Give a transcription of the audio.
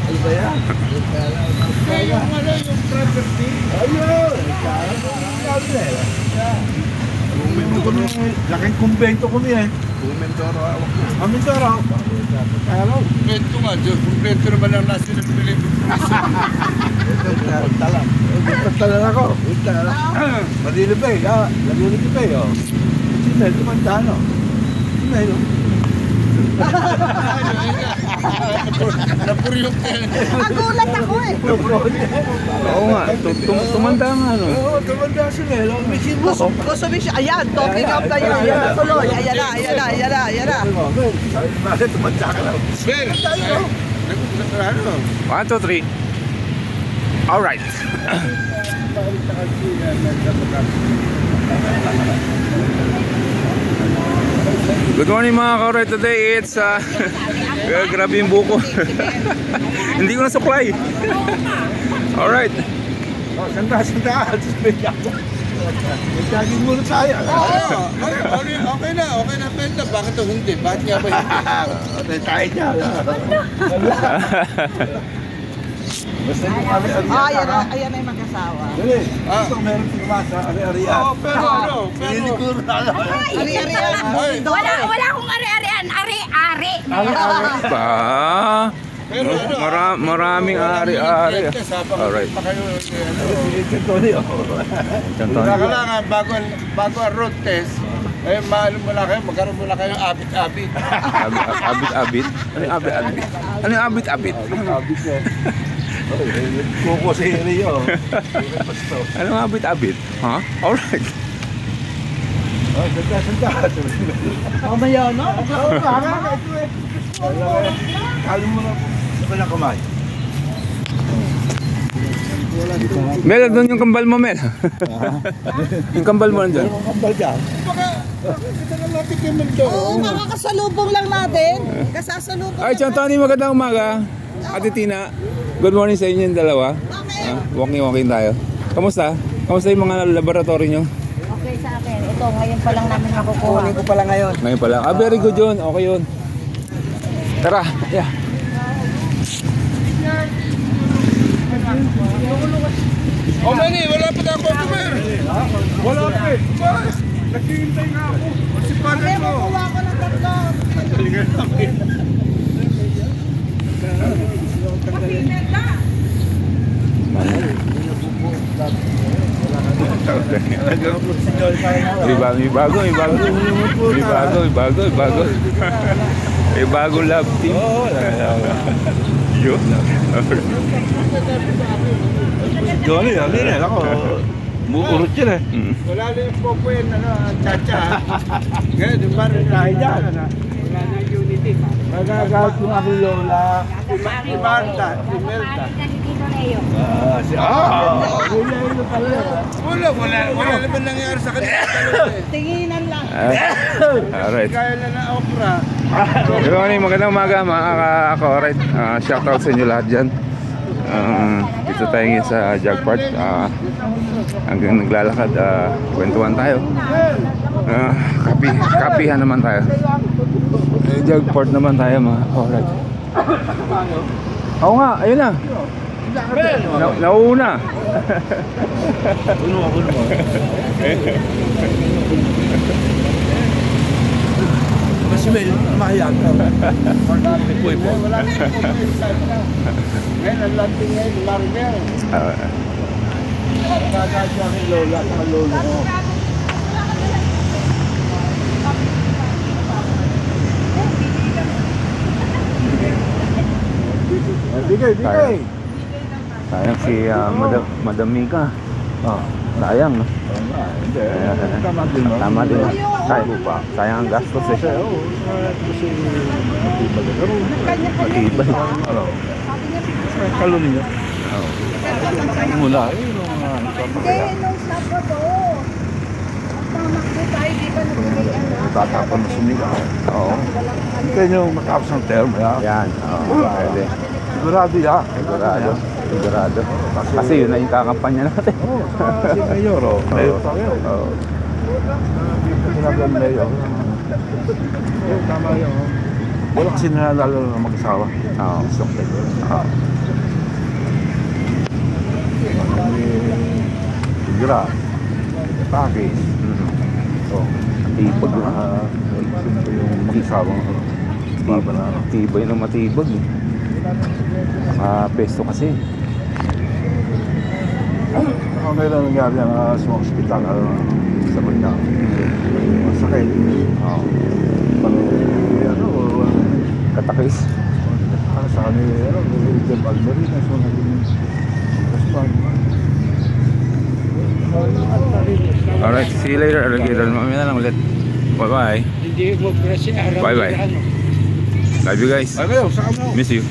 Ano ba yan? Yung property. Ayun! Kumbento ko nung laking kumbento ko niya eh. Kumbentoro ako. Kumbentoro? Kaya kumbento nga, kumbento naman ang nasa ng Pilipinas. Talang. Talang ako. Madilo pa eh. Nagulog pa eh. Sinel, tumanda no? Sinel. Napuryok ka eh. Nagulat ako eh. Oo nga, tumanda nga no. Oo, tumanda Sinel. Gusto mo siya. Ayan, talking of the year. Ayan na tuloy. Ayan na. Bakit tumanda ka lang? Ben! Ano? 1, 2, 3. Alright. Good morning mga kauray. Today it's grabe yung buko. Hindi ko nasuklay. Alright. Sanda. Nagtagin muna tayo. Okay na, Penta. Bakit ito hindi? Bakit nga ba hindi? Tayo dyan. Basta yung Ayan na yung mag-asawa. Dali. Gusto ko meron tumasa. Ari-arian. Oo, pero ano? Siniguro na lang. Ari-arian. Wala akong ari-arian. Ari-ari. Ba? Pero ano? Maraming ari-ari. Alright. Kailangan bago ang road test, eh maano muna kayo, magkaroon muna kayo abit-abit. Abit-abit? Ano yung abit-abit? Ano yung abit-abit? Abit eh. Kuko si Rio. Ano yung abit-abit? Ha? Alright. Sanda. Mamaya na. Kalo mo na sa kamay. Mel, doon yung kambal mo, Mel. Yung kambal mo nandun. Ang kambal dyan. Kita na natin kayo magdo. Oo, makakasalubong lang natin. Kasasalubong. Ay, Chantani, magandang umaga. Ate Tina, good morning sa inyo yung dalawa. Walking tayo. Kamusta? Kamusta yung mga laboratory nyo? Okay sa akin. Ito, ngayon pa lang namin makukuha. Kunin ko pala ngayon. Ngayon pa lang. Ah, very good yun. Okay yun. Tara. Yeah. O Manny, wala pa tayong customer. Wala pa eh. Naghihintay nga ako. Kasi paano mo? Kuha ko ng tatlo. May bago. May bagong lab team. Yun. Johnny, ako. Muurot yun eh. Wala na yung popo yun, chacha. Ngayon, yung parang Tayo dyan. wala na unity. Magagamit yung aking lola. Si Marta, si Melta. Wala naman nangyari sa kanila. Tinginan lang. Alright. Kaya na na okra. Good morning, magandang umaga mga ka-correct. Shoutout sa inyo lahat dyan. Dito tayo ngayon sa Jog Park. Hanggang naglalakad, kwentuhan tayo. Kapihan naman tayo. Jog Park naman tayo mga ka-correct. Oo nga, ayun na. Nauuna. Ako naman. Kasi may mahayag ka. May po. Ngayon, ang lanting ngayon, Maribel. Nagkakasya yung aking lola at ang lolo ko. Bigay. Sayang si Madam Mika. Sayang. Hindi. Tama din mo. Tama din. Sayang ang gastos eh. Kasi Matibay. Kalo niyo. Mula eh. Hindi, nung stop ko to. Tamakbo tayo, di ba Tatapon na sumiga. Oo. Kaya nyo matapos ng term. Yan. Pwede. Sigurado yan. Sigurado. Kasi yun na yung kakampanya natin. Si Mayor. Mayor pa kayo. Sinabi ang Mayor. Tama yun. Wala kasi nalala na mag-asawa. Oo. Isang tayo. Oo. Gra. Pakis. Oh. Tibag na. Siyempre yung mag-asawa. Baba na. Tibay na matibag. Pesto kasi. Ako ngayon nangyari sa mga ospital sa kanya. Masakit. Oo. Ano, Katakis. sa kanila, William Almerina, so naging kaspan. Alright, see you later, alligator. Mamaya na lang ulit. Bye-bye. Hindi mo kasi araw. Bye-bye. Love you guys. Ay kayo, saka mo. Miss you.